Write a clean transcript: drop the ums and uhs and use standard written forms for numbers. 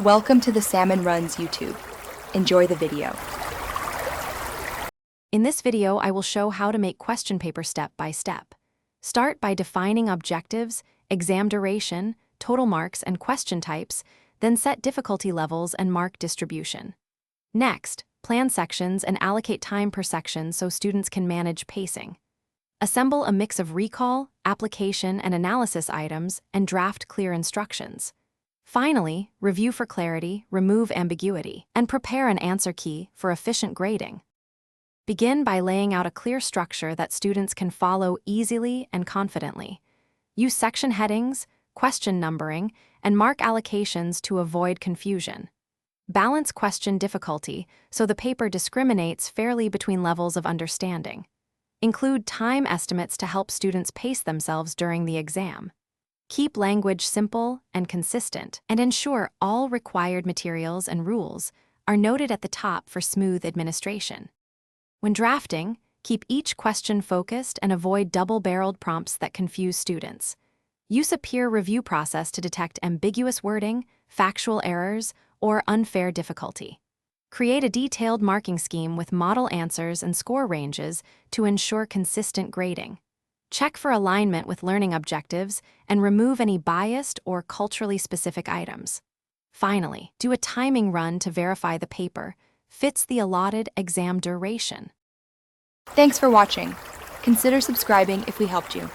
Welcome to the Salmon Runs YouTube. Enjoy the video. In this video, I will show how to make question paper step by step. Start by defining objectives, exam duration, total marks, and question types, then set difficulty levels and mark distribution. Next, plan sections and allocate time per section so students can manage pacing. Assemble a mix of recall, application, and analysis items and draft clear instructions. Finally, review for clarity, remove ambiguity, and prepare an answer key for efficient grading. Begin by laying out a clear structure that students can follow easily and confidently. Use section headings, question numbering, and mark allocations to avoid confusion. Balance question difficulty so the paper discriminates fairly between levels of understanding. Include time estimates to help students pace themselves during the exam. Keep language simple and consistent, and ensure all required materials and rules are noted at the top for smooth administration. When drafting, keep each question focused and avoid double-barreled prompts that confuse students. Use a peer review process to detect ambiguous wording, factual errors, or unfair difficulty. Create a detailed marking scheme with model answers and score ranges to ensure consistent grading. Check for alignment with learning objectives and remove any biased or culturally specific items. Finally, do a timing run to verify the paper fits the allotted exam duration. Thanks for watching. Consider subscribing if we helped you.